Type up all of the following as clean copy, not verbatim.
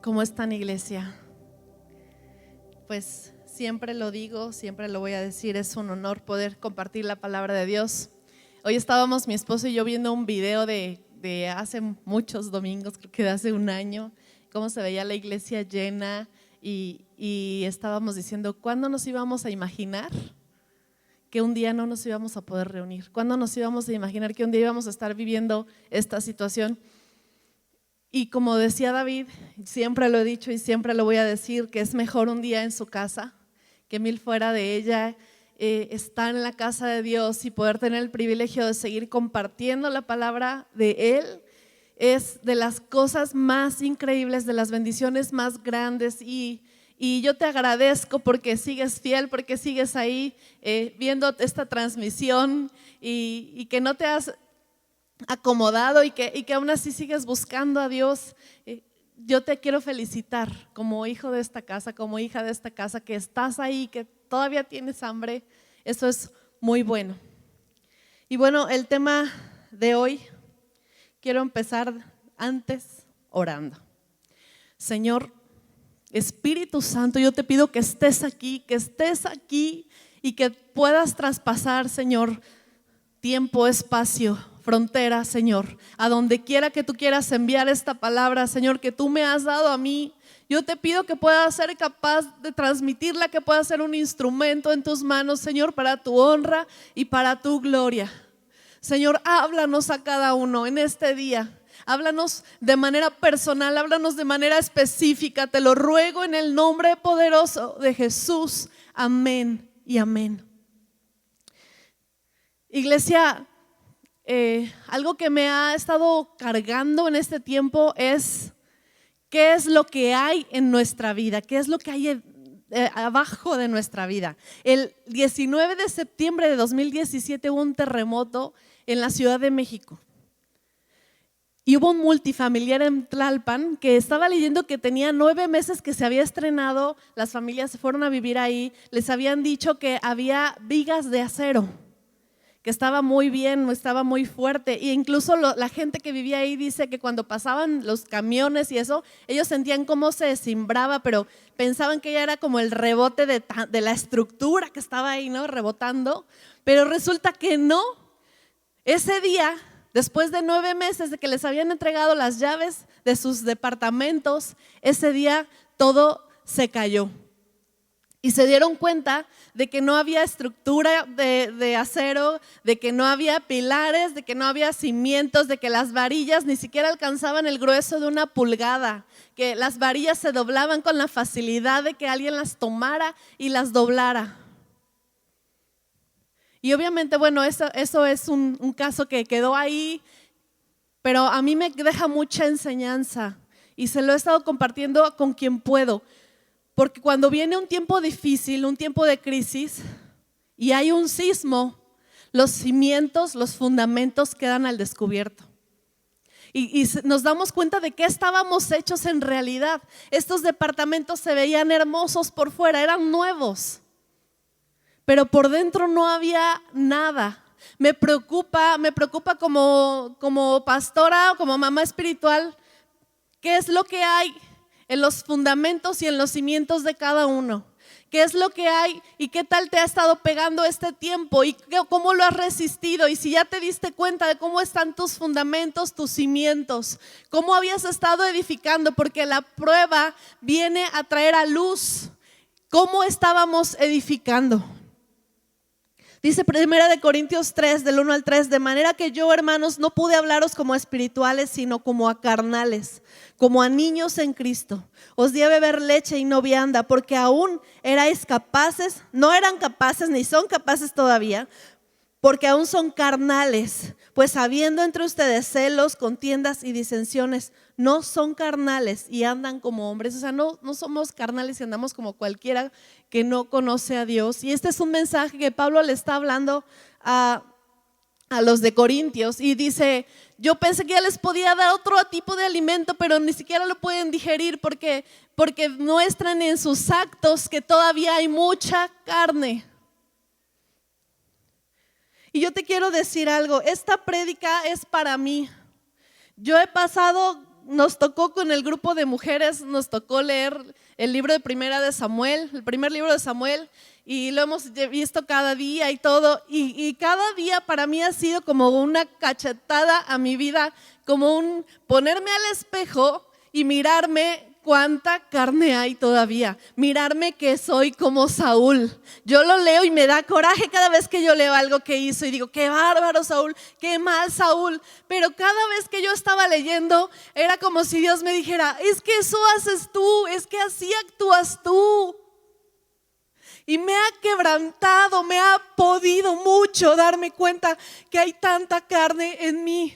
¿Cómo están, iglesia? Pues siempre lo digo, siempre lo voy a decir, es un honor poder compartir la palabra de Dios. Hoy estábamos mi esposo y yo viendo un video de hace muchos domingos, creo que de hace un año, cómo se veía la iglesia llena y estábamos diciendo, ¿cuándo nos íbamos a imaginar que un día no nos íbamos a poder reunir? ¿Cuándo nos íbamos a imaginar que un día íbamos a estar viviendo esta situación? Y como decía David, siempre lo he dicho y siempre lo voy a decir, que es mejor un día en su casa que mil fuera de ella. Estar en la casa de Dios y poder tener el privilegio de seguir compartiendo la palabra de Él es de las cosas más increíbles, de las bendiciones más grandes. Y yo te agradezco porque sigues fiel, porque sigues ahí viendo esta transmisión y que no te has acomodado y que aún así sigues buscando a Dios. Yo te quiero felicitar como hijo de esta casa, como hija de esta casa, que estás ahí, que todavía tienes hambre. Eso es muy bueno. Y bueno, el tema de hoy, quiero empezar antes orando. Señor, Espíritu Santo, yo te pido que estés aquí y que puedas traspasar, Señor, tiempo, espacio, frontera, Señor, a donde quiera que tú quieras enviar esta palabra, Señor, que tú me has dado a mí. Yo te pido que puedas ser capaz de transmitirla, que pueda ser un instrumento en tus manos, Señor, para tu honra y para tu gloria. Señor, háblanos a cada uno en este día. Háblanos de manera personal, háblanos de manera específica. Te lo ruego en el nombre poderoso de Jesús. Amén y amén. Iglesia, algo que me ha estado cargando en este tiempo es qué es lo que hay en nuestra vida, qué es lo que hay abajo de nuestra vida. El 19 de septiembre de 2017 hubo un terremoto en la Ciudad de México y hubo un multifamiliar en Tlalpan que estaba leyendo que tenía 9 meses que se había estrenado. Las familias se fueron a vivir ahí, les habían dicho que había vigas de acero, que estaba muy bien, estaba muy fuerte, e incluso la gente que vivía ahí dice que cuando pasaban los camiones y eso, ellos sentían cómo se cimbraba, pero pensaban que ya era como el rebote de la estructura que estaba ahí, ¿no? Rebotando, pero resulta que no. Ese día, después de 9 meses de que les habían entregado las llaves de sus departamentos, ese día todo se cayó. Y se dieron cuenta de que no había estructura de acero, de que no había pilares, de que no había cimientos, de que las varillas ni siquiera alcanzaban el grueso de 1 pulgada, que las varillas se doblaban con la facilidad de que alguien las tomara y las doblara. Y obviamente, bueno, eso es un caso que quedó ahí, pero a mí me deja mucha enseñanza y se lo he estado compartiendo con quien puedo. Porque cuando viene un tiempo difícil, un tiempo de crisis y hay un sismo, los cimientos, los fundamentos quedan al descubierto. Y nos damos cuenta de qué estábamos hechos en realidad. Estos departamentos se veían hermosos por fuera, eran nuevos, pero por dentro no había nada. Me preocupa como pastora o como mamá espiritual, ¿qué es lo que hay en los fundamentos y en los cimientos de cada uno? ¿Qué es lo que hay y qué tal te ha estado pegando este tiempo y cómo lo has resistido? Y si ya te diste cuenta de cómo están tus fundamentos, tus cimientos, cómo habías estado edificando, porque la prueba viene a traer a luz cómo estábamos edificando. Dice 1 Corintios 3, del 1 al 3, de manera que yo, hermanos, no pude hablaros como a espirituales, sino como a carnales, como a niños en Cristo. Os di a beber leche y no vianda, porque aún erais capaces, no eran capaces ni son capaces todavía, porque aún son carnales, pues habiendo entre ustedes celos, contiendas y disensiones, no son carnales y andan como hombres. O sea, no somos carnales y andamos como cualquiera que no conoce a Dios. Y este es un mensaje que Pablo le está hablando a los de Corintios y dice: yo pensé que ya les podía dar otro tipo de alimento, pero ni siquiera lo pueden digerir porque muestran en sus actos que todavía hay mucha carne. Y yo te quiero decir algo, esta prédica es para mí. Yo he pasado nos tocó con el grupo de mujeres, nos tocó leer el libro de Primera de Samuel, el primer libro de Samuel, y lo hemos visto cada día y todo, y cada día para mí ha sido como una cachetada a mi vida, como un ponerme al espejo y mirarme cuánta carne hay todavía, mirarme que soy como Saúl. Yo lo leo y me da coraje cada vez que yo leo algo que hizo y digo, qué bárbaro Saúl, qué mal Saúl, pero cada vez que yo estaba leyendo era como si Dios me dijera, es que eso haces tú, es que así actúas tú. Y me ha quebrantado, me ha podido mucho darme cuenta que hay tanta carne en mí.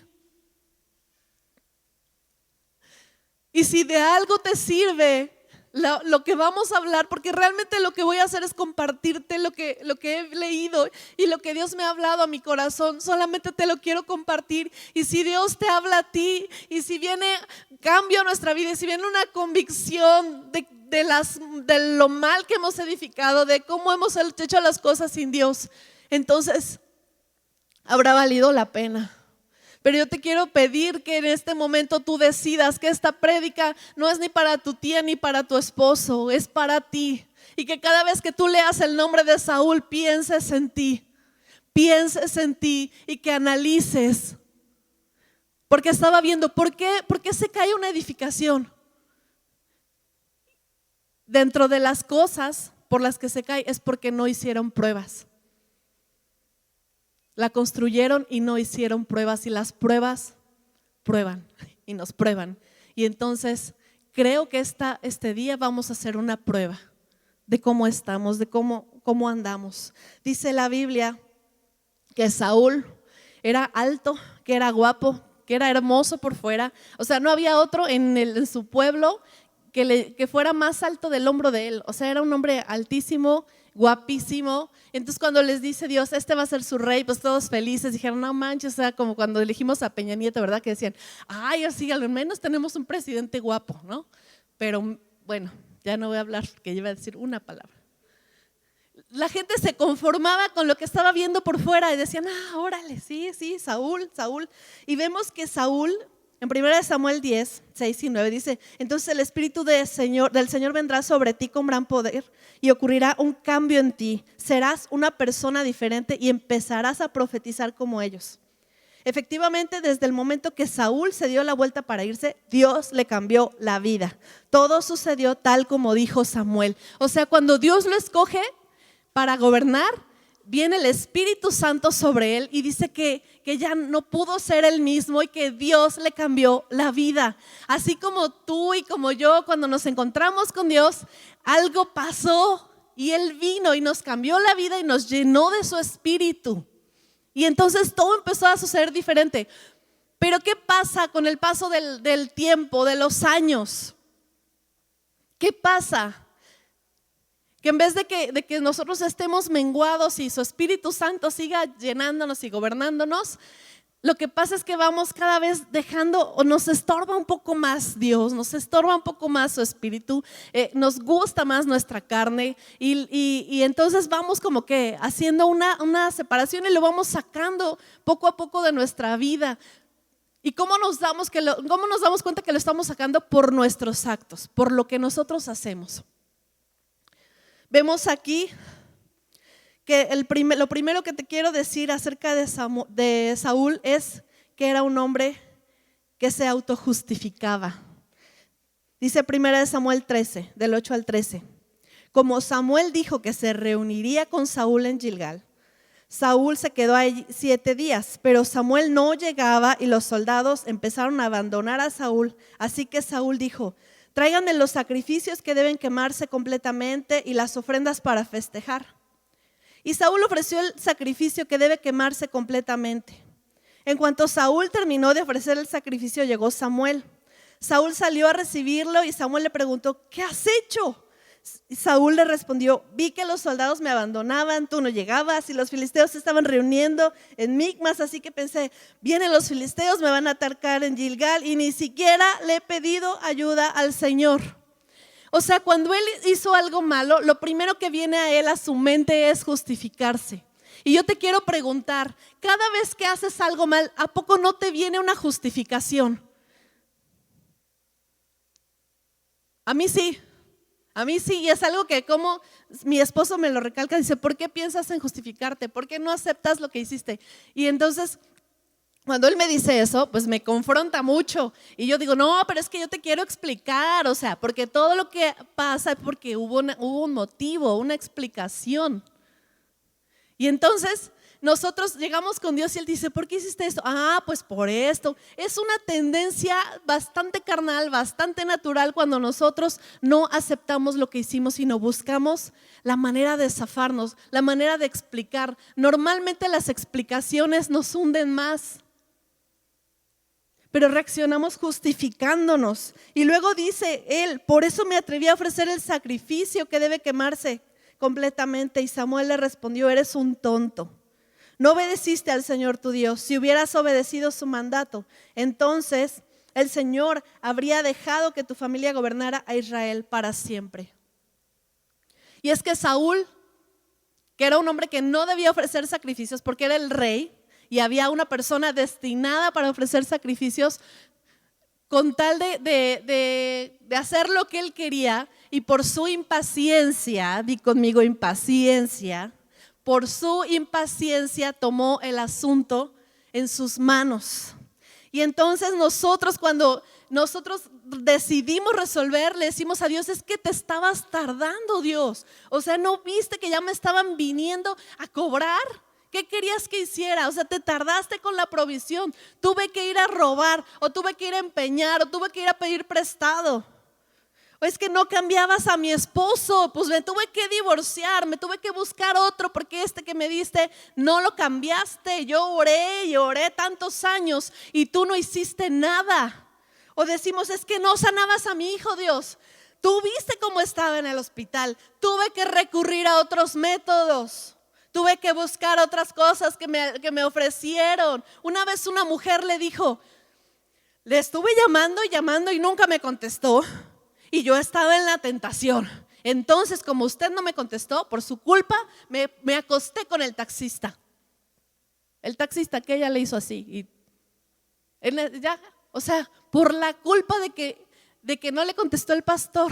Y si de algo te sirve lo que vamos a hablar, porque realmente lo que voy a hacer es compartirte lo que he leído y lo que Dios me ha hablado a mi corazón, solamente te lo quiero compartir. Y si Dios te habla a ti, y si viene cambio a nuestra vida, y si viene una convicción de lo mal que hemos edificado, de cómo hemos hecho las cosas sin Dios, entonces habrá valido la pena. Pero yo te quiero pedir que en este momento tú decidas que esta prédica no es ni para tu tía ni para tu esposo, es para ti. Y que cada vez que tú leas el nombre de Saúl, pienses en ti y que analices. Porque estaba viendo, ¿por qué se cae una edificación? Dentro de las cosas por las que se cae es porque no hicieron pruebas. La construyeron y no hicieron pruebas, y las pruebas prueban y nos prueban. Y entonces creo que este día vamos a hacer una prueba de cómo estamos, de cómo andamos. Dice la Biblia que Saúl era alto, que era guapo, que era hermoso por fuera. O sea, no había otro en su pueblo que fuera más alto del hombro de él. O sea, era un hombre altísimo, guapísimo. Entonces cuando les dice Dios, este va a ser su rey, pues todos felices, dijeron, no manches, o sea, como cuando elegimos a Peña Nieto, ¿verdad? Que decían, ay, así al menos tenemos un presidente guapo, ¿no? Pero bueno, ya no voy a hablar, porque yo iba a decir una palabra. La gente se conformaba con lo que estaba viendo por fuera y decían, órale, sí, Saúl. Y vemos que Saúl, en 1 Samuel 10, 6 y 9 dice, entonces el Espíritu del Señor vendrá sobre ti con gran poder y ocurrirá un cambio en ti. Serás una persona diferente y empezarás a profetizar como ellos. Efectivamente, desde el momento que Saúl se dio la vuelta para irse, Dios le cambió la vida. Todo sucedió tal como dijo Samuel. O sea, cuando Dios lo escoge para gobernar, viene el Espíritu Santo sobre él y dice que ya no pudo ser el mismo y que Dios le cambió la vida. Así como tú y como yo, cuando nos encontramos con Dios, algo pasó y Él vino y nos cambió la vida y nos llenó de su Espíritu. Y entonces todo empezó a suceder diferente. Pero ¿qué pasa con el paso del tiempo, de los años? ¿Qué pasa? Que en vez de que nosotros estemos menguados y su Espíritu Santo siga llenándonos y gobernándonos, lo que pasa es que vamos cada vez dejando, o nos estorba un poco más Dios, nos estorba un poco más su Espíritu, nos gusta más nuestra carne y entonces vamos como que haciendo una separación y lo vamos sacando poco a poco de nuestra vida. ¿Y cómo nos damos cuenta que lo estamos sacando? Por nuestros actos, por lo que nosotros hacemos. Vemos aquí que lo primero que te quiero decir acerca de Saúl es que era un hombre que se autojustificaba. Dice 1 Samuel 13, del 8 al 13. Como Samuel dijo que se reuniría con Saúl en Gilgal, Saúl se quedó ahí 7 días, pero Samuel no llegaba y los soldados empezaron a abandonar a Saúl. Así que Saúl dijo, tráiganme los sacrificios que deben quemarse completamente y las ofrendas para festejar. Y Saúl ofreció el sacrificio que debe quemarse completamente. En cuanto Saúl terminó de ofrecer el sacrificio, llegó Samuel. Saúl salió a recibirlo y Samuel le preguntó, ¿qué has hecho? Y Saúl le respondió, vi que los soldados me abandonaban, tú no llegabas y los filisteos se estaban reuniendo en Micmas, así que pensé, vienen los filisteos, me van a atacar en Gilgal y ni siquiera le he pedido ayuda al Señor. O sea, cuando él hizo algo malo, lo primero que viene a él, a su mente, es justificarse. Y yo te quiero preguntar, cada vez que haces algo mal, ¿a poco no te viene una justificación? A mí sí, y es algo que como mi esposo me lo recalca, dice, ¿por qué piensas en justificarte? ¿Por qué no aceptas lo que hiciste? Y entonces, cuando él me dice eso, pues me confronta mucho. Y yo digo, no, pero es que yo te quiero explicar, o sea, porque todo lo que pasa es porque hubo un motivo, una explicación. Y entonces nosotros llegamos con Dios y Él dice, ¿por qué hiciste esto? Ah, pues por esto. Es una tendencia bastante carnal, bastante natural cuando nosotros no aceptamos lo que hicimos, sino buscamos la manera de zafarnos, la manera de explicar. Normalmente las explicaciones nos hunden más, pero reaccionamos justificándonos. Y luego dice Él, por eso me atreví a ofrecer el sacrificio que debe quemarse completamente. Y Samuel le respondió, eres un tonto. No obedeciste al Señor tu Dios. Si hubieras obedecido su mandato, entonces el Señor habría dejado que tu familia gobernara a Israel para siempre. Y es que Saúl, que era un hombre que no debía ofrecer sacrificios porque era el rey y había una persona destinada para ofrecer sacrificios, con tal de hacer lo que él quería, y por su impaciencia, di conmigo impaciencia, por su impaciencia tomó el asunto en sus manos. Y entonces nosotros, cuando nosotros decidimos resolver, le decimos a Dios, es que te estabas tardando, Dios. O sea, ¿no viste que ya me estaban viniendo a cobrar? ¿Qué querías que hiciera? O sea, te tardaste con la provisión. Tuve que ir a robar, o tuve que ir a empeñar, o tuve que ir a pedir prestado. O es que no cambiabas a mi esposo, pues me tuve que divorciar, me tuve que buscar otro porque este que me diste no lo cambiaste. Yo oré y oré tantos años y tú no hiciste nada. O decimos, es que no sanabas a mi hijo, Dios. Tú viste cómo estaba en el hospital. Tuve que recurrir a otros métodos. Tuve que buscar otras cosas que me ofrecieron. Una vez una mujer le dijo, le estuve llamando y nunca me contestó. Y yo estaba en la tentación. Entonces, como usted no me contestó, por su culpa, me acosté con el taxista. El taxista que ella le hizo así. O sea, por la culpa de que no le contestó el pastor.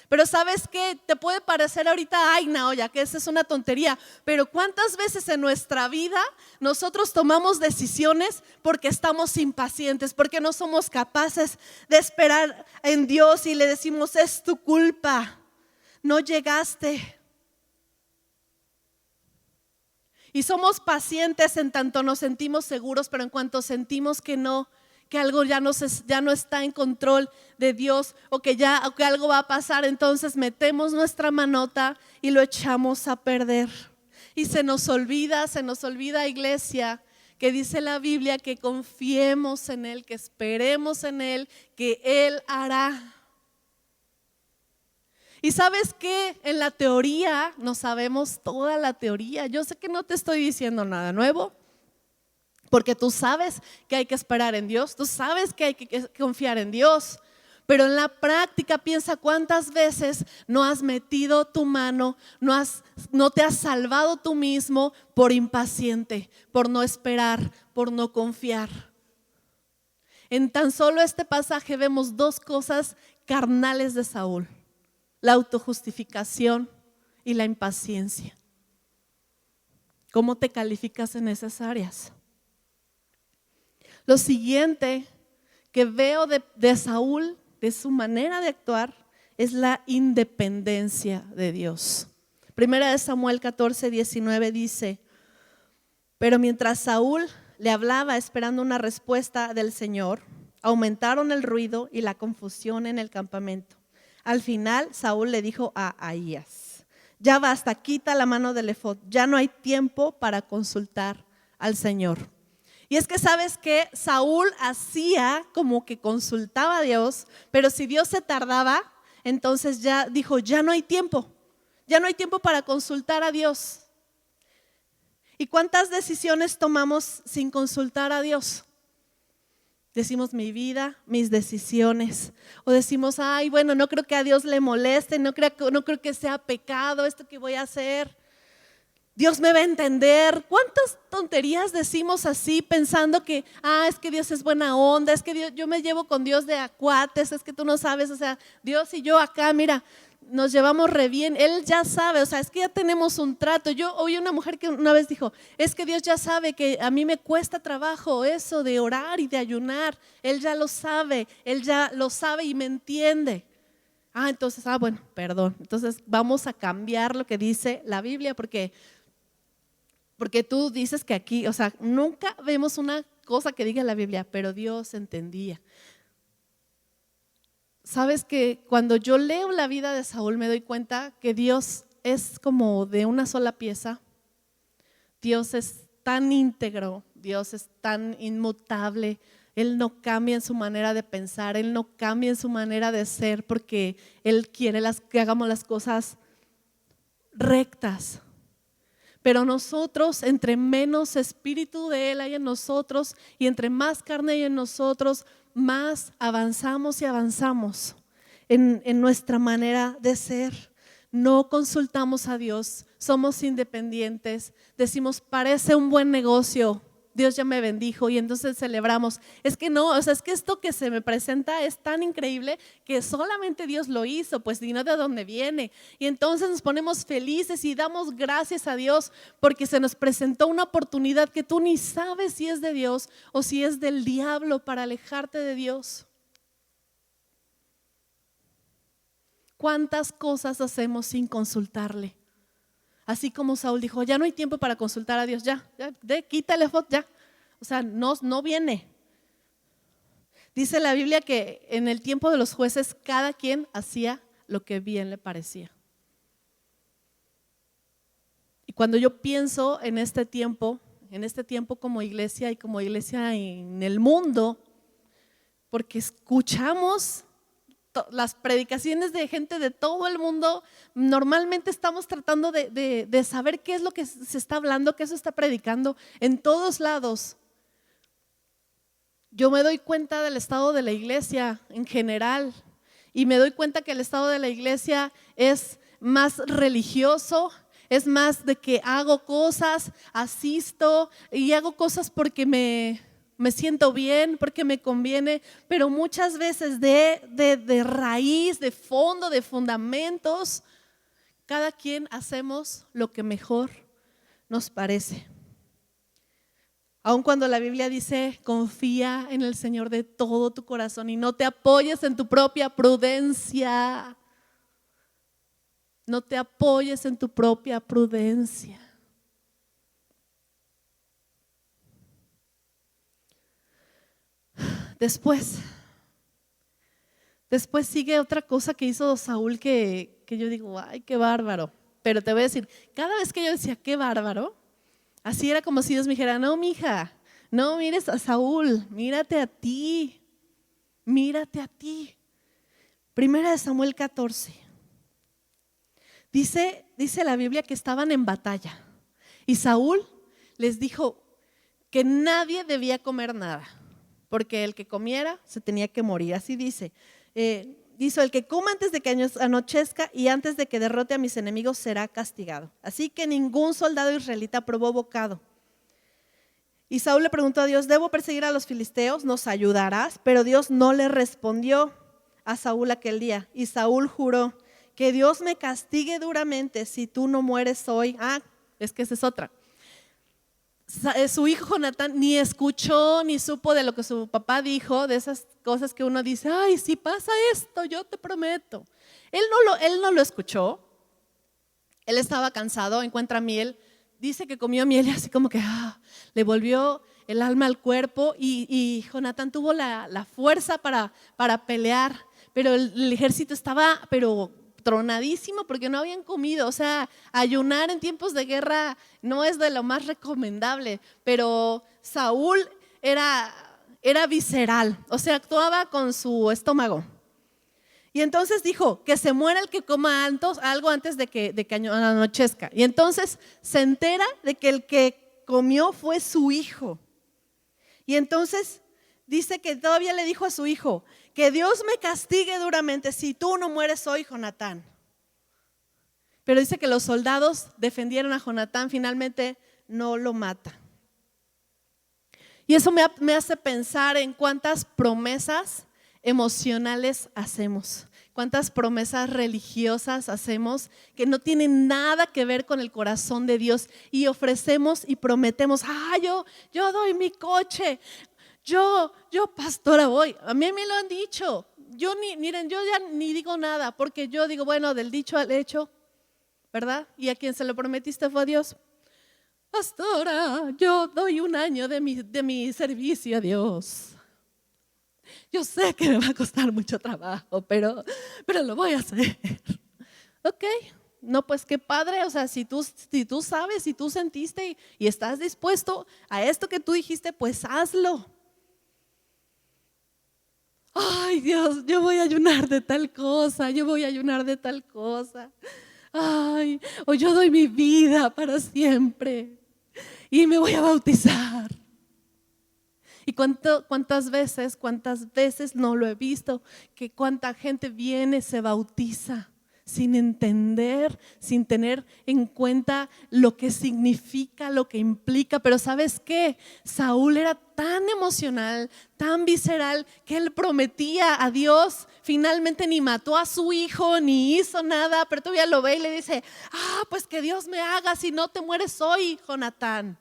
Pero ¿sabes qué? Te puede parecer ahorita, ay, no, ya que esa es una tontería. Pero ¿cuántas veces en nuestra vida nosotros tomamos decisiones porque estamos impacientes, porque no somos capaces de esperar en Dios y le decimos, es tu culpa, no llegaste? Y somos pacientes en tanto nos sentimos seguros, pero en cuanto sentimos que no, que algo ya no está en control de Dios, o que algo va a pasar, entonces metemos nuestra manota y lo echamos a perder. Y se nos olvida, iglesia, que dice la Biblia que confiemos en Él, que esperemos en Él, que Él hará. Y ¿sabes qué? En la teoría no sabemos toda la teoría. Yo sé que no te estoy diciendo nada nuevo, porque tú sabes que hay que esperar en Dios, tú sabes que hay que confiar en Dios. Pero en la práctica piensa cuántas veces no has metido tu mano, no te has salvado tú mismo por impaciente, por no esperar, por no confiar. En tan solo este pasaje vemos dos cosas carnales de Saúl: la autojustificación y la impaciencia. ¿Cómo te calificas en esas áreas? Lo siguiente que veo de Saúl, de su manera de actuar, es la independencia de Dios. Primera de Samuel 14:19 dice: pero mientras Saúl le hablaba esperando una respuesta del Señor, aumentaron el ruido y la confusión en el campamento. Al final Saúl le dijo a Ahías: ya basta, quita la mano del efod, ya no hay tiempo para consultar al Señor. Y es que sabes que Saúl hacía como que consultaba a Dios, pero si Dios se tardaba, entonces ya dijo, ya no hay tiempo para consultar a Dios. ¿Y cuántas decisiones tomamos sin consultar a Dios? Decimos mi vida, mis decisiones, o decimos, ay, bueno, no creo que a Dios le moleste, no creo que sea pecado esto que voy a hacer. Dios me va a entender. ¿Cuántas tonterías decimos así pensando que, es que Dios es buena onda, es que Dios, yo me llevo con Dios de acuates, es que tú no sabes, o sea, Dios y yo acá, mira, nos llevamos re bien, Él ya sabe, o sea, es que ya tenemos un trato. Yo oí una mujer que una vez dijo, es que Dios ya sabe que a mí me cuesta trabajo eso de orar y de ayunar, Él ya lo sabe y me entiende. Entonces, bueno, perdón, entonces vamos a cambiar lo que dice la Biblia porque tú dices que aquí, o sea, nunca vemos una cosa que diga la Biblia, pero Dios entendía. Sabes que cuando yo leo la vida de Saúl me doy cuenta que Dios es como de una sola pieza. Dios es tan íntegro, Dios es tan inmutable. Él no cambia en su manera de pensar, Él no cambia en su manera de ser porque Él quiere que hagamos las cosas rectas. Pero nosotros, entre menos espíritu de Él hay en nosotros y entre más carne hay en nosotros, más avanzamos y avanzamos en nuestra manera de ser. No consultamos a Dios, somos independientes, decimos parece un buen negocio, Dios ya me bendijo y entonces celebramos. Es que no, o sea, es que esto que se me presenta es tan increíble que solamente Dios lo hizo, pues ni no de dónde viene. Y entonces nos ponemos felices y damos gracias a Dios porque se nos presentó una oportunidad que tú ni sabes si es de Dios o si es del diablo para alejarte de Dios. ¿Cuántas cosas hacemos sin consultarle? Así como Saúl dijo, ya no hay tiempo para consultar a Dios, quítale foto, ya. O sea, no viene. Dice la Biblia que en el tiempo de los jueces cada quien hacía lo que bien le parecía. Y cuando yo pienso en este tiempo como iglesia y como iglesia en el mundo, porque escuchamos las predicaciones de gente de todo el mundo, normalmente estamos tratando de saber qué es lo que se está hablando, qué se está predicando en todos lados. Yo me doy cuenta del estado de la iglesia en general y me doy cuenta que el estado de la iglesia es más religioso, es más de que hago cosas, asisto y hago cosas porque me siento bien, porque me conviene, pero muchas veces de raíz, de fondo, de fundamentos, cada quien hacemos lo que mejor nos parece. Aun cuando la Biblia dice, confía en el Señor de todo tu corazón y no te apoyes en tu propia prudencia. No te apoyes en tu propia prudencia. Después sigue otra cosa que hizo Saúl que yo digo, ay, qué bárbaro. Pero te voy a decir, cada vez que yo decía, qué bárbaro, así era como si Dios me dijera, no, mija, no mires a Saúl, mírate a ti. Primera de Samuel 14. Dice la Biblia que estaban en batalla y Saúl les dijo que nadie debía comer nada, porque el que comiera se tenía que morir. Así dice, dice, el que coma antes de que anochezca y antes de que derrote a mis enemigos será castigado. Así que ningún soldado israelita probó bocado. Y Saúl le preguntó a Dios, ¿debo perseguir a los filisteos? ¿Nos ayudarás? Pero Dios no le respondió a Saúl aquel día. Y Saúl juró, que Dios me castigue duramente si tú no mueres hoy. Es que esa es otra. Su hijo Jonatán ni escuchó ni supo de lo que su papá dijo, de esas cosas que uno dice, ay, si pasa esto, yo te prometo. Él no lo escuchó. Él estaba cansado, encuentra miel, dice que comió miel y así como que le volvió el alma al cuerpo y Jonatán tuvo la fuerza para pelear, pero el ejército estaba tronadísimo porque no habían comido. O sea, ayunar en tiempos de guerra no es de lo más recomendable, pero Saúl era visceral, o sea, actuaba con su estómago. Y entonces dijo, que se muera el que coma algo antes de que anochezca. Y entonces se entera de que el que comió fue su hijo. Y entonces dice que todavía le dijo a su hijo, que Dios me castigue duramente si tú no mueres hoy, Jonatán. Pero dice que los soldados defendieron a Jonatán, finalmente no lo mata. Y eso me hace pensar en cuántas promesas emocionales hacemos, cuántas promesas religiosas hacemos que no tienen nada que ver con el corazón de Dios, y ofrecemos y prometemos, yo doy mi coche, yo pastora voy. A mí me lo han dicho. Miren, yo ya ni digo nada, porque yo digo, bueno, del dicho al hecho, ¿verdad? Y a quien se lo prometiste fue a Dios. Pastora, yo doy un año de mi servicio a Dios. Yo sé que me va a costar mucho trabajo, pero lo voy a hacer. Ok, no, pues qué padre. O sea, si tú sabes, si tú sentiste y estás dispuesto a esto que tú dijiste, pues hazlo. Ay, Dios, yo voy a ayunar de tal cosa, yo voy a ayunar de tal cosa. Ay, o yo doy mi vida para siempre y me voy a bautizar. Y cuántas veces no lo he visto, que cuánta gente viene, se bautiza sin entender, sin tener en cuenta lo que significa, lo que implica. Pero ¿sabes qué? Saúl era tan emocional, tan visceral, que él prometía a Dios. Finalmente ni mató a su hijo, ni hizo nada, pero todavía lo ve y le dice, pues que Dios me haga, si no te mueres hoy, Jonatán.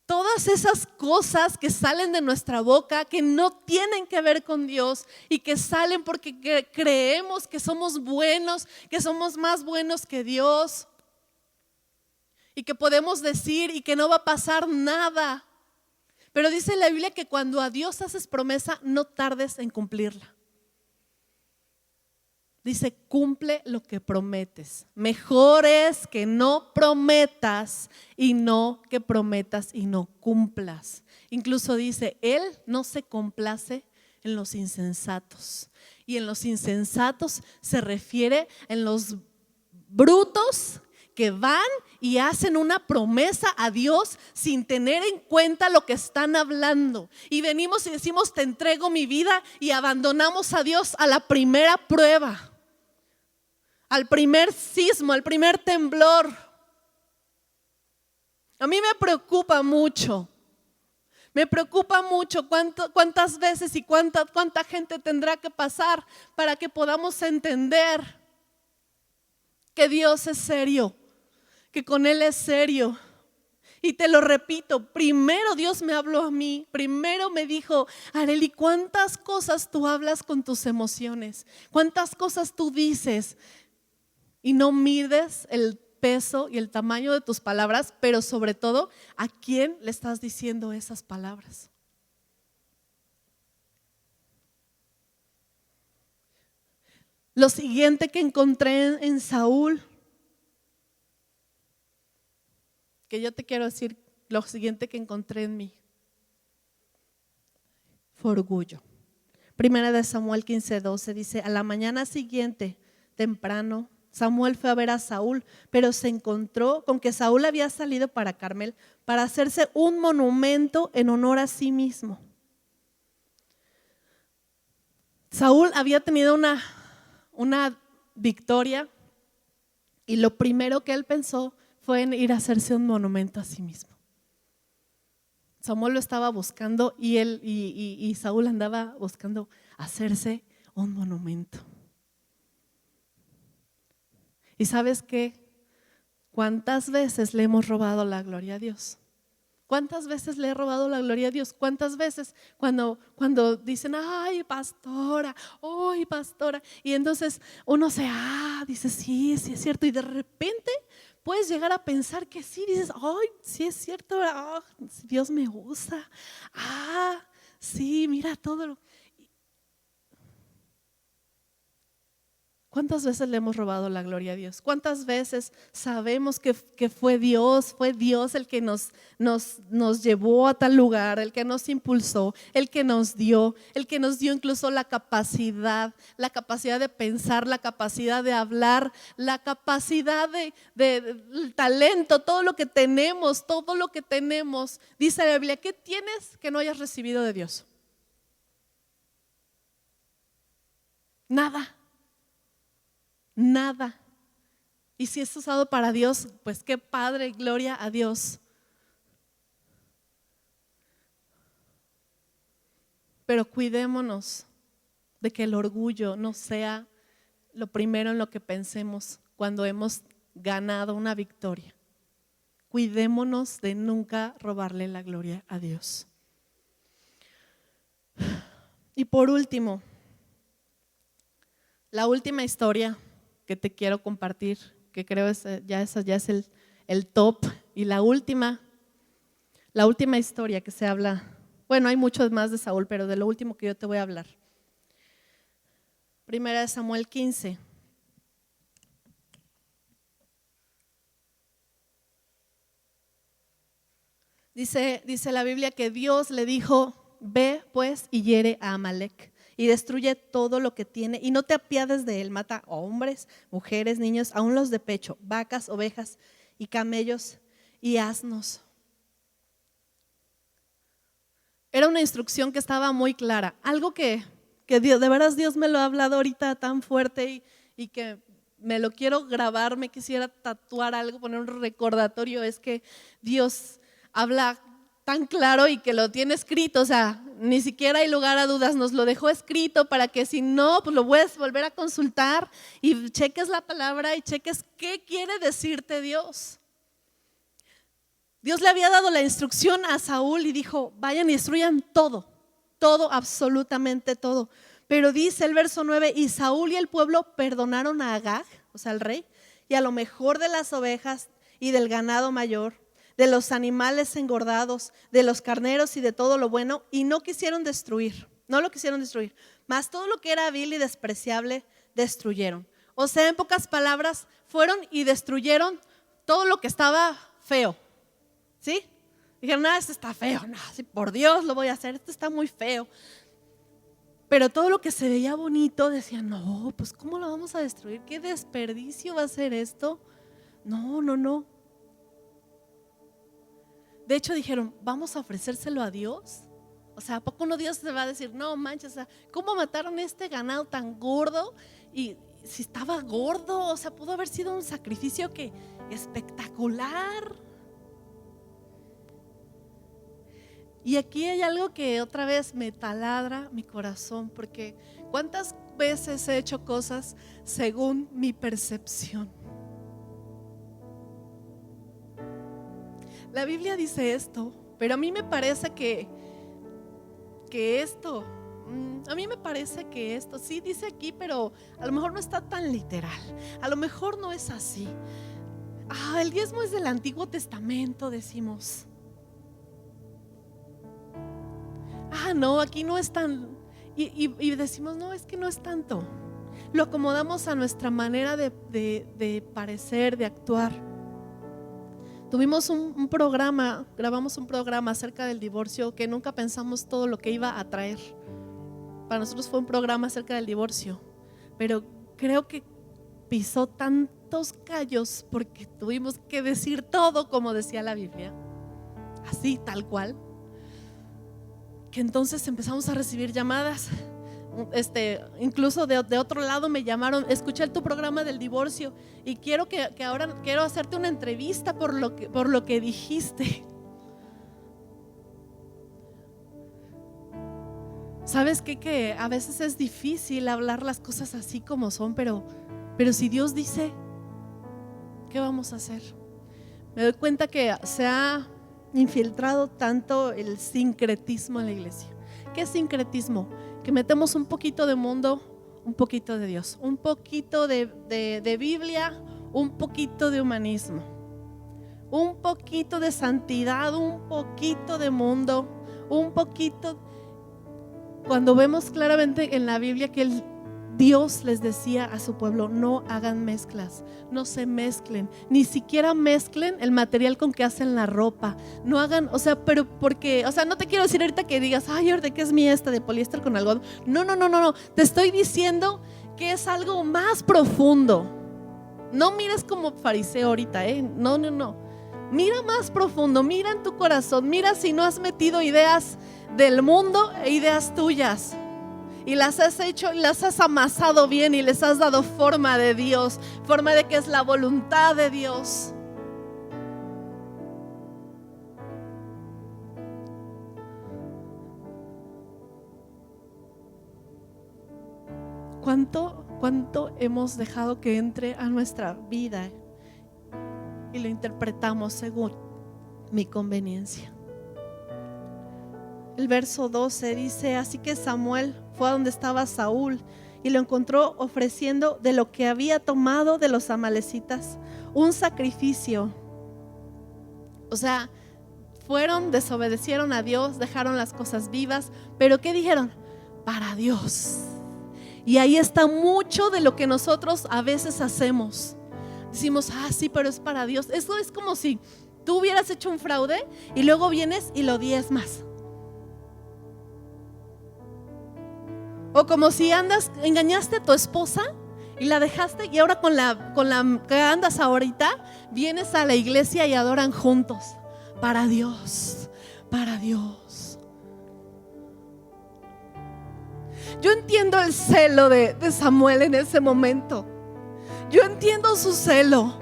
Todas esas cosas que salen de nuestra boca, que no tienen que ver con Dios y que salen porque creemos que somos buenos, que somos más buenos que Dios y que podemos decir y que no va a pasar nada. Pero dice la Biblia que cuando a Dios haces promesa, no tardes en cumplirla. Dice, cumple lo que prometes. Mejor es que no prometas y no que prometas y no cumplas. Incluso dice, Él no se complace en los insensatos. Y en los insensatos se refiere en los brutos que van y hacen una promesa a Dios sin tener en cuenta lo que están hablando. Y venimos y decimos, te entrego mi vida, y abandonamos a Dios a la primera prueba, al primer sismo, al primer temblor. A mí me preocupa mucho cuántas veces y cuánta gente tendrá que pasar para que podamos entender que Dios es serio, que con Él es serio. Y te lo repito, primero Dios me habló a mí, primero me dijo, Arely, ¿cuántas cosas tú hablas con tus emociones? ¿Cuántas cosas tú dices? Y no mides el peso y el tamaño de tus palabras, pero sobre todo, ¿a quién le estás diciendo esas palabras? Lo siguiente que encontré en Saúl, que yo te quiero decir, lo siguiente que encontré en mí fue orgullo. Primera de Samuel 15:12 dice, a la mañana siguiente, temprano, Samuel fue a ver a Saúl, pero se encontró con que Saúl había salido para Carmel para hacerse un monumento en honor a sí mismo. Saúl había tenido una victoria y lo primero que él pensó fue en ir a hacerse un monumento a sí mismo. Samuel lo estaba buscando y Saúl andaba buscando hacerse un monumento. ¿Y sabes qué? ¿Cuántas veces le hemos robado la gloria a Dios? ¿Cuántas veces le he robado la gloria a Dios? ¿Cuántas veces cuando dicen, ay, pastora, ay, pastora? Y entonces uno dice, sí es cierto. Y de repente puedes llegar a pensar que sí, dices, ay, sí es cierto, Dios me usa. Sí, mira todo lo. ¿Cuántas veces le hemos robado la gloria a Dios? ¿Cuántas veces sabemos que fue Dios el que nos llevó a tal lugar, el que nos impulsó, el que nos dio incluso la capacidad de pensar, la capacidad de hablar, la capacidad de talento, todo lo que tenemos? Dice la Biblia, ¿qué tienes que no hayas recibido de Dios? Nada. Y si es usado para Dios, pues qué padre, gloria a Dios. Pero cuidémonos de que el orgullo no sea lo primero en lo que pensemos cuando hemos ganado una victoria. Cuidémonos de nunca robarle la gloria a Dios. Y por último, la última historia que te quiero compartir, que creo ya es el top, y la última historia que se habla, bueno, hay mucho más de Saúl, pero de lo último que yo te voy a hablar. Primera de Samuel 15. Dice la Biblia que Dios le dijo: ve pues y hiere a Amalec y destruye todo lo que tiene y no te apiades de él. Mata a hombres, mujeres, niños, aun los de pecho, vacas, ovejas y camellos y asnos. Era una instrucción que estaba muy clara. Algo que Dios, de veras Dios me lo ha hablado ahorita tan fuerte y que me lo quiero grabar, me quisiera tatuar algo, poner un recordatorio, es que Dios habla tan claro y que lo tiene escrito, o sea, ni siquiera hay lugar a dudas, nos lo dejó escrito para que si no, pues lo puedes volver a consultar y cheques la palabra y cheques qué quiere decirte Dios. Dios le había dado la instrucción a Saúl y dijo: vayan y destruyan todo, absolutamente todo. Pero dice el verso 9: y Saúl y el pueblo perdonaron a Agag, o sea, el rey, y a lo mejor de las ovejas y del ganado mayor, de los animales engordados, de los carneros y de todo lo bueno, y no lo quisieron destruir, mas todo lo que era vil y despreciable destruyeron. O sea, en pocas palabras, fueron y destruyeron todo lo que estaba feo, ¿sí? Dijeron: no, esto está feo, no, sí, por Dios lo voy a hacer, esto está muy feo. Pero todo lo que se veía bonito, decían: no, pues ¿cómo lo vamos a destruir? ¿Qué desperdicio va a ser esto? No. De hecho dijeron: vamos a ofrecérselo a Dios. O sea, ¿a poco no Dios se va a decir: no manches, o sea, ¿cómo mataron este ganado tan gordo? Y si estaba gordo, o sea, pudo haber sido un sacrificio que espectacular. Y aquí hay algo que otra vez me taladra mi corazón, porque ¿cuántas veces he hecho cosas según mi percepción? La Biblia dice esto, pero a mí me parece que esto sí dice aquí, pero a lo mejor no está tan literal, a lo mejor no es así. El diezmo es del Antiguo Testamento, decimos. No, aquí no es tan, y decimos: no, es que no es tanto. Lo acomodamos a nuestra manera de parecer, de actuar. Tuvimos grabamos un programa acerca del divorcio que nunca pensamos todo lo que iba a traer. Para nosotros fue un programa acerca del divorcio, pero creo que pisó tantos callos porque tuvimos que decir todo como decía la Biblia, así tal cual, que entonces empezamos a recibir llamadas. Incluso de otro lado me llamaron: escuché tu programa del divorcio y quiero que ahora quiero hacerte una entrevista por lo que dijiste. ¿Sabes qué? Que a veces es difícil hablar las cosas así como son, pero si Dios dice, ¿qué vamos a hacer? Me doy cuenta que se ha infiltrado tanto el sincretismo en la iglesia. ¿Qué es sincretismo? Que metemos un poquito de mundo, un poquito de Dios, un poquito de Biblia, un poquito de humanismo, un poquito de santidad, un poquito de mundo, un poquito. Cuando vemos claramente en la Biblia que Dios les decía a su pueblo: no hagan mezclas, no se mezclen, ni siquiera mezclen el material con que hacen la ropa, no hagan, o sea, pero porque, o sea, no te quiero decir ahorita que digas: ay, ¿de qué es mi de poliéster con algodón? No, te estoy diciendo que es algo más profundo. No mires como fariseo ahorita, no, mira más profundo, mira en tu corazón, mira si no has metido ideas del mundo e ideas tuyas. y las has hecho y las has amasado bien y les has dado forma de Dios, forma de que es la voluntad de Dios. ¿Cuánto hemos dejado que entre a nuestra vida y lo interpretamos según mi conveniencia? El verso 12 dice: así que Samuel fue a donde estaba Saúl y lo encontró ofreciendo de lo que había tomado de los amalecitas un sacrificio. O sea, desobedecieron a Dios, dejaron las cosas vivas, pero ¿qué dijeron? Para Dios. Y ahí está mucho de lo que nosotros a veces hacemos. Decimos, sí, pero es para Dios. Eso es como si tú hubieras hecho un fraude y luego vienes y lo diezmas. O como si engañaste a tu esposa y la dejaste, y ahora con la que andas ahorita, vienes a la iglesia y adoran juntos. Para Dios, para Dios. Yo entiendo el celo de Samuel en ese momento. Yo entiendo su celo,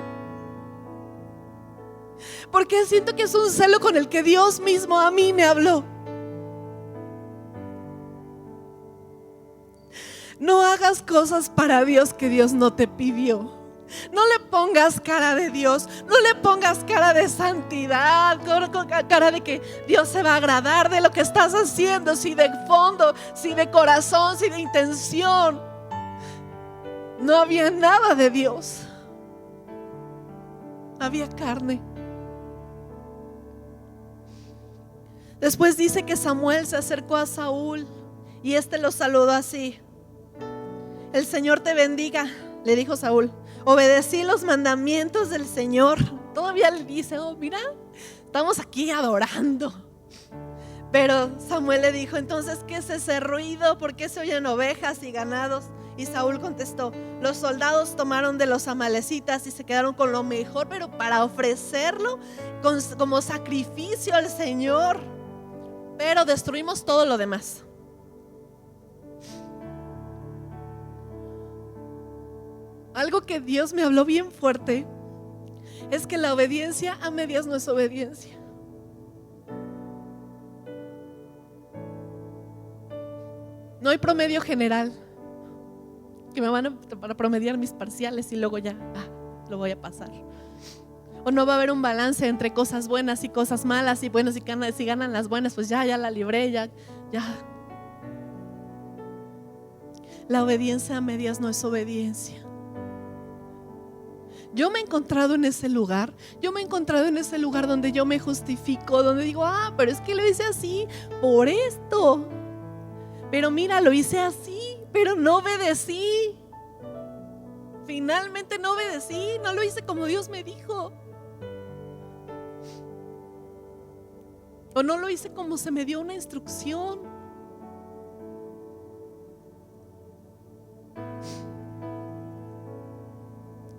porque siento que es un celo con el que Dios mismo a mí me habló. No hagas cosas para Dios que Dios no te pidió. No le pongas cara de Dios, no le pongas cara de santidad, cara de que Dios se va a agradar de lo que estás haciendo, si de fondo, si de corazón, si de intención. No había nada de Dios, había carne. Después dice que Samuel se acercó a Saúl y este lo saludó así: el Señor te bendiga, le dijo Saúl. Obedecí los mandamientos del Señor. Todavía le dice: mira, estamos aquí adorando. Pero Samuel le dijo: entonces, ¿qué es ese ruido? ¿Por qué se oyen ovejas y ganados? Y Saúl contestó: los soldados tomaron de los amalecitas y se quedaron con lo mejor, pero para ofrecerlo como sacrificio al Señor. Pero destruimos todo lo demás. Algo que Dios me habló bien fuerte es que la obediencia a medias no es obediencia. No hay promedio general que me van a promediar mis parciales y luego ya lo voy a pasar. O no va a haber un balance entre cosas buenas y cosas malas. Y bueno, si ganan las buenas, pues ya la libré, ya. La obediencia a medias no es obediencia. Yo me he encontrado en ese lugar. Donde yo me justifico, donde digo: pero es que lo hice así por esto. Pero mira, lo hice así, pero no obedecí. Finalmente no obedecí, no lo hice como Dios me dijo. O no lo hice como se me dio una instrucción.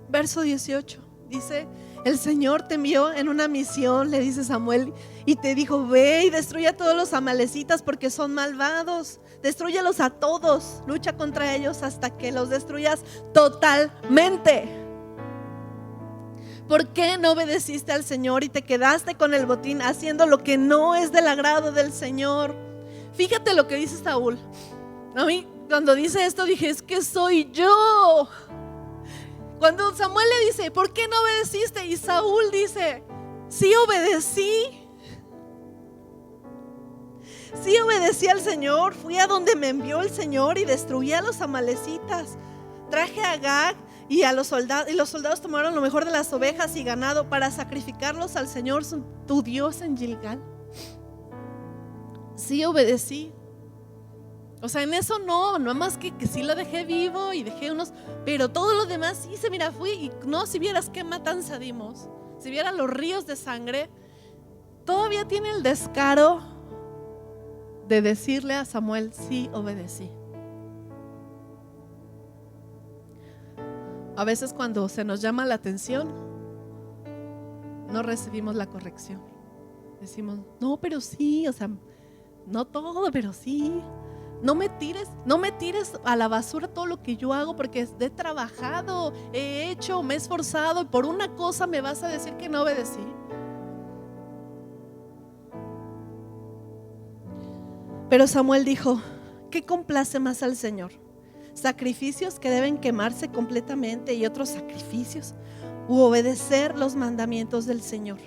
Verso 18 dice: el Señor te envió en una misión, le dice Samuel, y te dijo: ve y destruye a todos los amalecitas porque son malvados. Destrúyelos a todos, lucha contra ellos hasta que los destruyas totalmente. ¿Por qué no obedeciste al Señor y te quedaste con el botín haciendo lo que no es del agrado del Señor? Fíjate lo que dice Saúl. A mí cuando dice esto dije: es que soy yo. Cuando Samuel le dice: ¿por qué no obedeciste? Y Saúl dice: sí obedecí. Sí obedecí al Señor. Fui a donde me envió el Señor y destruí a los amalecitas. Traje a Agag y a los soldados, y los soldados tomaron lo mejor de las ovejas y ganado para sacrificarlos al Señor tu Dios en Gilgal. Sí obedecí. O sea, en eso no más que sí lo dejé vivo y dejé unos, pero todo lo demás hice. Mira, fui y si vieras qué matanza dimos, si vieras los ríos de sangre. Todavía tiene el descaro de decirle a Samuel: sí obedecí. A veces cuando se nos llama la atención, no recibimos la corrección. Decimos: no, pero sí, o sea, no todo, pero sí. no me tires a la basura todo lo que yo hago, porque he trabajado, he hecho, me he esforzado, y por una cosa me vas a decir que no obedecí. Pero Samuel dijo: ¿qué complace más al Señor? ¿Sacrificios que deben quemarse completamente y otros sacrificios? ¿U obedecer los mandamientos del Señor?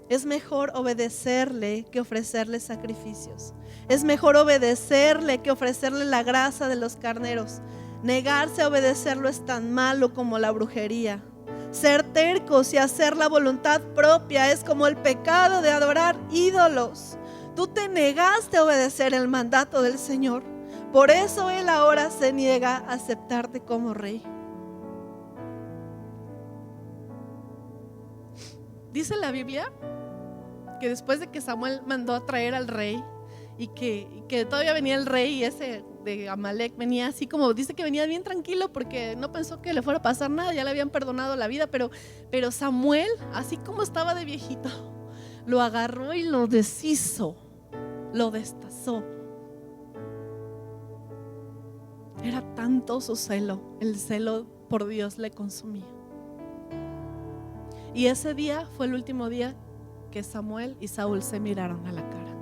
Es mejor obedecerle que ofrecerle sacrificios. Es mejor obedecerle que ofrecerle la grasa de los carneros. Negarse a obedecerlo es tan malo como la brujería. Ser tercos y hacer la voluntad propia es como el pecado de adorar ídolos. Tú te negaste a obedecer el mandato del Señor. Por eso Él ahora se niega a aceptarte como rey. Dice la Biblia que después de que Samuel mandó a traer al rey y que todavía venía el rey ese de Amalek, venía así como, dice que venía bien tranquilo porque no pensó que le fuera a pasar nada, ya le habían perdonado la vida, pero Samuel, así como estaba de viejito, lo agarró y lo deshizo, lo destazó. Era tanto su celo, el celo por Dios le consumía. Y ese día fue el último día que Samuel y Saúl se miraron a la cara.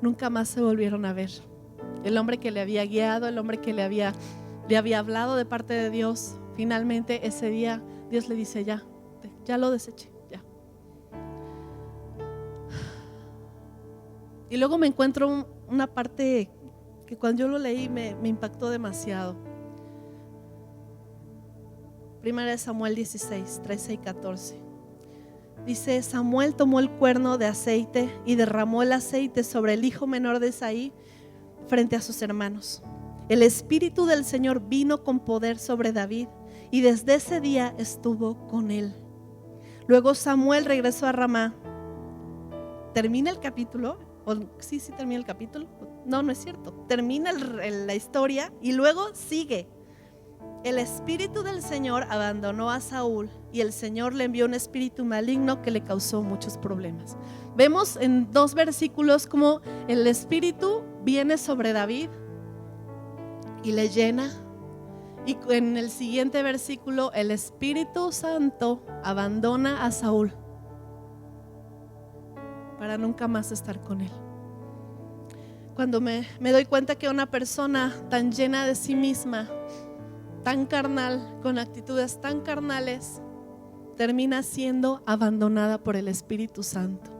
Nunca más se volvieron a ver. El hombre que le había guiado, el hombre que le había hablado de parte de Dios, finalmente ese día Dios le dice: ya lo deseché, ya. Y luego me encuentro una parte que cuando yo lo leí me impactó demasiado. Primera de Samuel 16, 13 y 14. Dice: Samuel tomó el cuerno de aceite y derramó el aceite sobre el hijo menor de Isaí frente a sus hermanos. El Espíritu del Señor vino con poder sobre David y desde ese día estuvo con él. Luego Samuel regresó a Ramá. ¿Termina el capítulo? Sí, termina el capítulo. No es cierto. Termina la historia y luego sigue. El espíritu del Señor abandonó a Saúl y el Señor le envió un espíritu maligno que le causó muchos problemas. Vemos en 2 versículos cómo el espíritu viene sobre David y le llena, y en el siguiente versículo el Espíritu Santo abandona a Saúl para nunca más estar con él. Cuando me doy cuenta que una persona tan llena de sí misma, tan carnal, con actitudes tan carnales, termina siendo abandonada por el Espíritu Santo.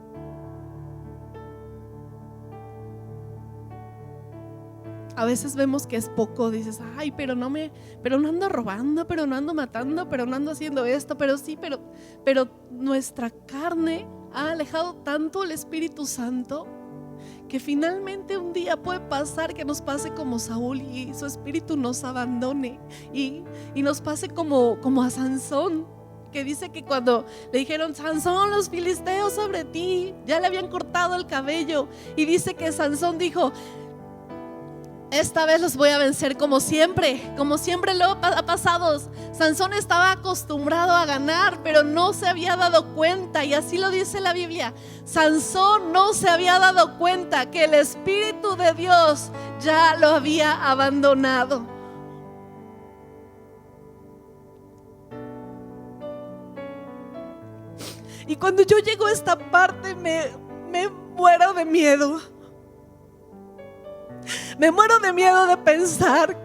A veces vemos que es poco, dices: ay, pero no ando robando, pero no ando matando, pero no ando haciendo esto, pero sí, pero nuestra carne ha alejado tanto el Espíritu Santo que finalmente un día puede pasar que nos pase como Saúl y su espíritu nos abandone y nos pase como a Sansón, que dice que cuando le dijeron: Sansón, los filisteos sobre ti, ya le habían cortado el cabello, y dice que Sansón dijo: esta vez los voy a vencer como siempre lo ha pasado. Sansón estaba acostumbrado a ganar, pero no se había dado cuenta, y así lo dice la Biblia. Sansón no se había dado cuenta que el Espíritu de Dios ya lo había abandonado. Y cuando yo llego a esta parte me muero de miedo. Me muero de miedo de pensar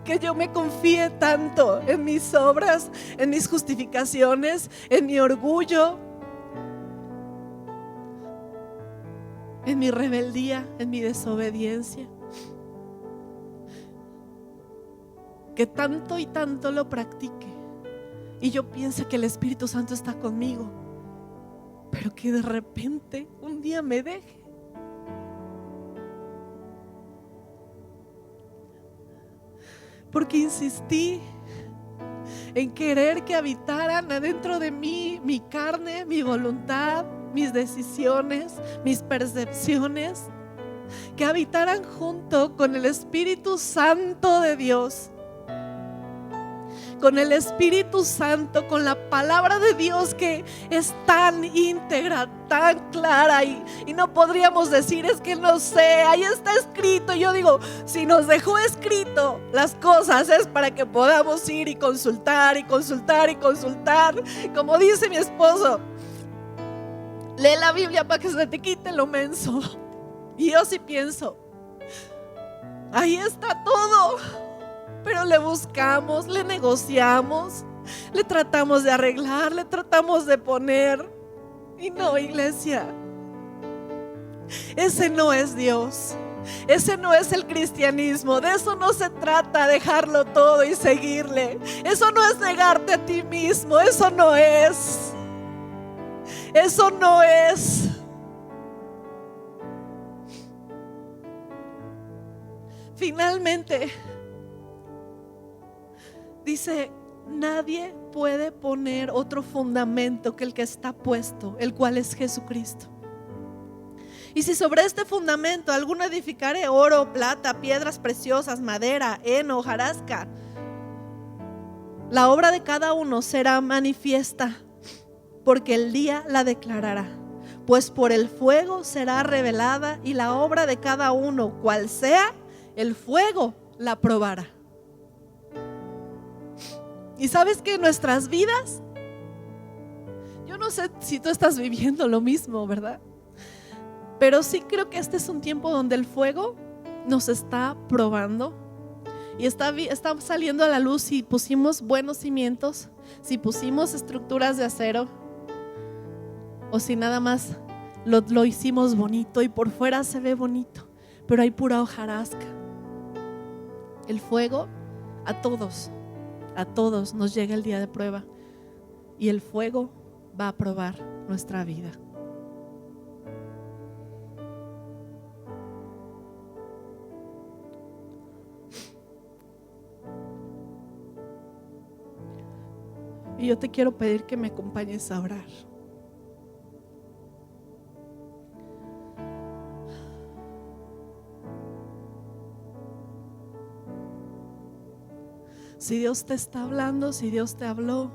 que yo me confíe tanto en mis obras, en mis justificaciones, en mi orgullo, en mi rebeldía, en mi desobediencia. Que tanto y tanto lo practique y yo pienso que el Espíritu Santo está conmigo, pero que de repente un día me deje. Porque insistí en querer que habitaran adentro de mí mi carne, mi voluntad, mis decisiones, mis percepciones, que habitaran junto con el Espíritu Santo de Dios, con el Espíritu Santo, con la palabra de Dios que es tan íntegra, tan clara, y no podríamos decir es que no sé, ahí está escrito. Yo digo, si nos dejó escrito las cosas es para que podamos ir y consultar y consultar y consultar. Como dice mi esposo, lee la Biblia para que se te quite lo menso. Y yo sí pienso, ahí está todo, pero le buscamos, le negociamos, le tratamos de arreglar, le tratamos de poner. Y no, iglesia, ese no es Dios, ese no es el cristianismo. De eso no se trata, dejarlo todo y seguirle. Eso no es negarte a ti mismo, eso no es. Eso no es. Finalmente, dice, nadie puede poner otro fundamento que el que está puesto, el cual es Jesucristo. Y si sobre este fundamento alguno edificare oro, plata, piedras preciosas, madera, heno, hojarasca, la obra de cada uno será manifiesta, porque el día la declarará, pues por el fuego será revelada, y la obra de cada uno, cual sea, el fuego la probará. Y sabes que en nuestras vidas, yo no sé si tú estás viviendo lo mismo, ¿verdad? Pero sí creo que este es un tiempo donde el fuego nos está probando y está saliendo a la luz si pusimos buenos cimientos, si pusimos estructuras de acero, o si nada más lo hicimos bonito y por fuera se ve bonito, pero hay pura hojarasca. El fuego a todos nos llega el día de prueba, y el fuego va a probar nuestra vida. Y yo te quiero pedir que me acompañes a orar. Si Dios te está hablando, si Dios te habló,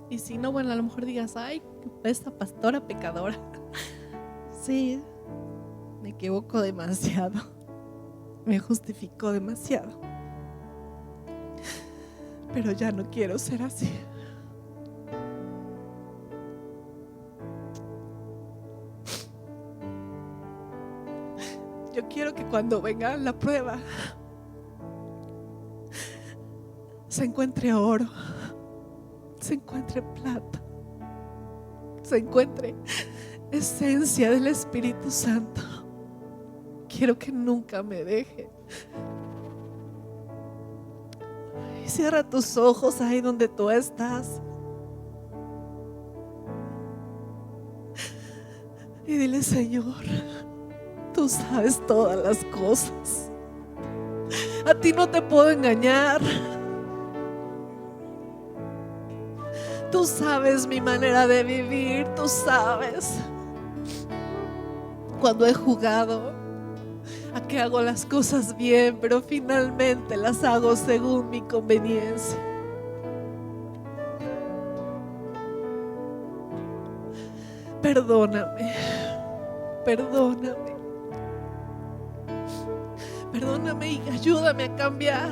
y si no, bueno, a lo mejor digas, ay, esta pastora pecadora. Sí, me equivoco demasiado, me justifico demasiado, pero ya no quiero ser así. Yo quiero que cuando venga la prueba se encuentre oro, se encuentre plata, se encuentre esencia del Espíritu Santo. Quiero que nunca me deje. Y cierra tus ojos ahí donde tú estás y dile: Señor, tú sabes todas las cosas, a ti no te puedo engañar. Tú sabes mi manera de vivir, tú sabes cuando he jugado a que hago las cosas bien, pero finalmente las hago según mi conveniencia. Perdóname, perdóname, perdóname y ayúdame a cambiar.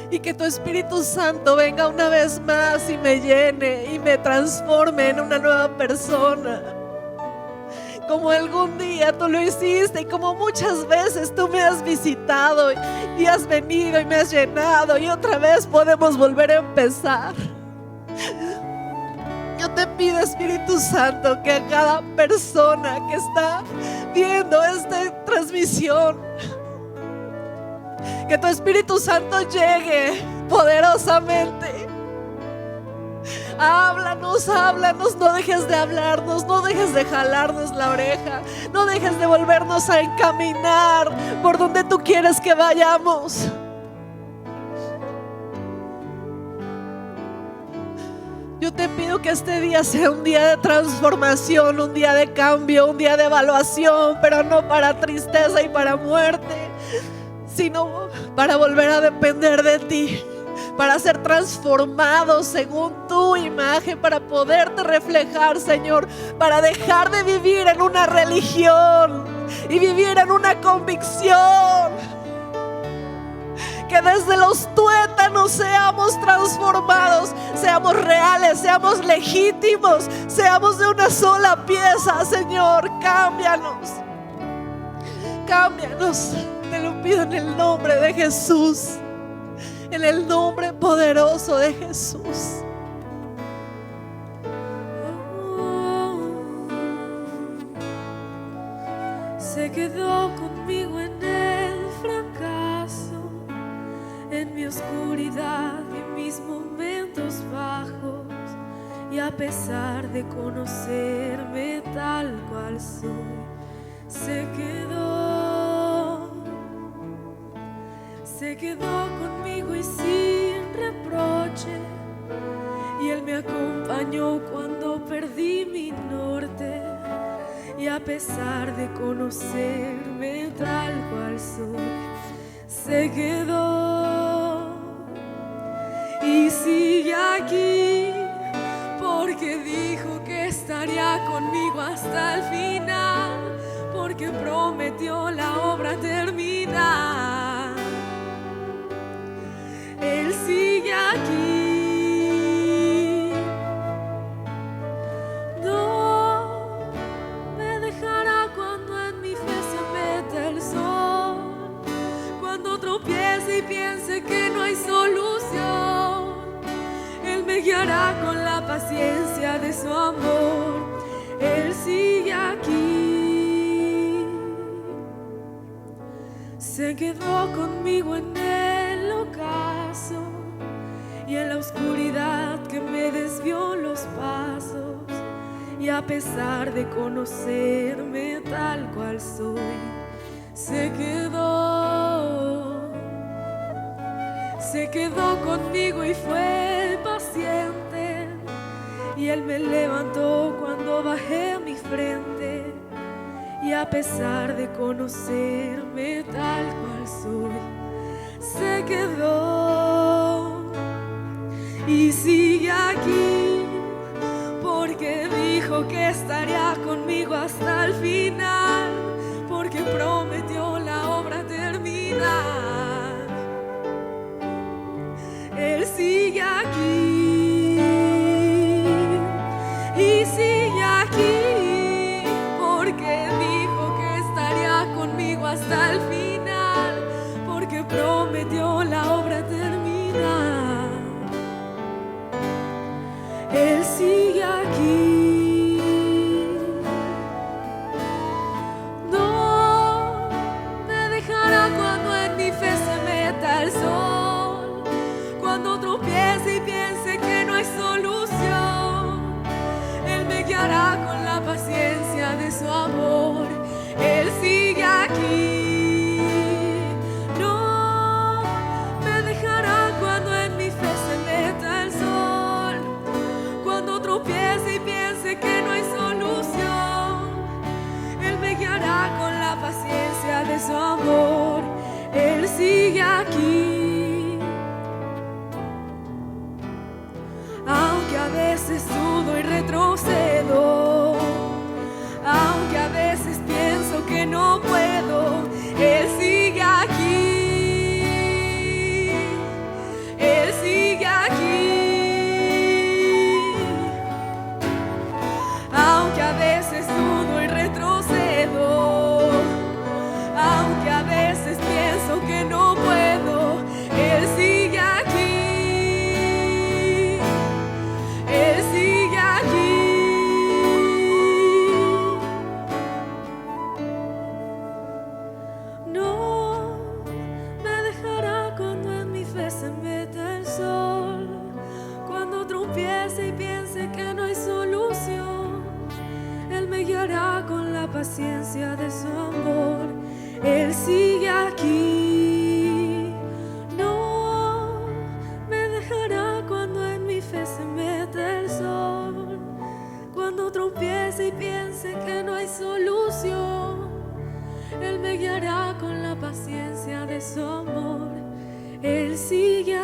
Y que tu Espíritu Santo venga una vez más y me llene y me transforme en una nueva persona, como algún día tú lo hiciste y como muchas veces tú me has visitado y has venido y me has llenado, y otra vez podemos volver a empezar. Yo te pido, Espíritu Santo, que a cada persona que está viendo esta transmisión, que tu Espíritu Santo llegue poderosamente. Háblanos, háblanos, no dejes de hablarnos, no dejes de jalarnos la oreja, no dejes de volvernos a encaminar por donde tú quieres que vayamos. Yo te pido que este día sea un día de transformación, un día de cambio, un día de evaluación, pero no para tristeza y para muerte, sino para volver a depender de ti, para ser transformados según tu imagen, para poderte reflejar, Señor, para dejar de vivir en una religión y vivir en una convicción. Que desde los tuétanos seamos transformados, seamos reales, seamos legítimos, seamos de una sola pieza, Señor. Cámbianos, cámbianos. Te lo pido en el nombre de Jesús, en el nombre poderoso de Jesús. Se quedó conmigo en el fracaso, en mi oscuridad y mis momentos bajos, y a pesar de conocerme tal cual soy, se quedó conmigo y sin reproche, y Él me acompañó cuando perdí mi norte, y a pesar de conocerme tal cual soy, se quedó y sigue aquí, porque dijo que estaría conmigo hasta el final, porque prometió la obra terminar. Él sigue aquí, no me dejará cuando en mi fe se mete el sol, cuando tropiece y piense que no hay solución. Él me guiará con la paciencia de su amor. Él sigue aquí. Se quedó conmigo en el ocaso y en la oscuridad que me desvió los pasos, y a pesar de conocerme tal cual soy, se quedó conmigo y fue paciente, y Él me levantó cuando bajé mi frente, y a pesar de conocerme tal cual soy, se quedó y sigue aquí, porque dijo que estaría conmigo hasta el final, porque prometió la obra terminar. Él sigue aquí y sigue aquí, porque dijo que estaría conmigo hasta el final, porque prometió la obra terminar. Él sigue aquí, no me dejará cuando en mi fe se meta el sol, cuando tropiece y piense que no hay solución. Él me guiará con la paciencia de su amor. Él sigue aquí, no me dejará cuando en mi fe se meta el sol, cuando tropiece y piense que no hay solución. Él me guiará con la paciencia de su amor. Él sigue aquí, aunque a veces dudo y retrocedo, aunque a veces pienso que no puedo. Él sigue aquí, Él sigue aquí, aunque a veces dudo y retrocedo, aunque a veces pienso que no puedo. Él sigue aquí, Él sigue aquí. No me dejará cuando en mi fe se meta el sol, cuando tropiece y piense que no hay solución. Él me guiará con la paciencia de su amor. Él sigue aquí, no me dejará cuando en mi fe se meta el sol, cuando tropiece y piense que no hay solución. Él me guiará con la paciencia de su amor. Él sigue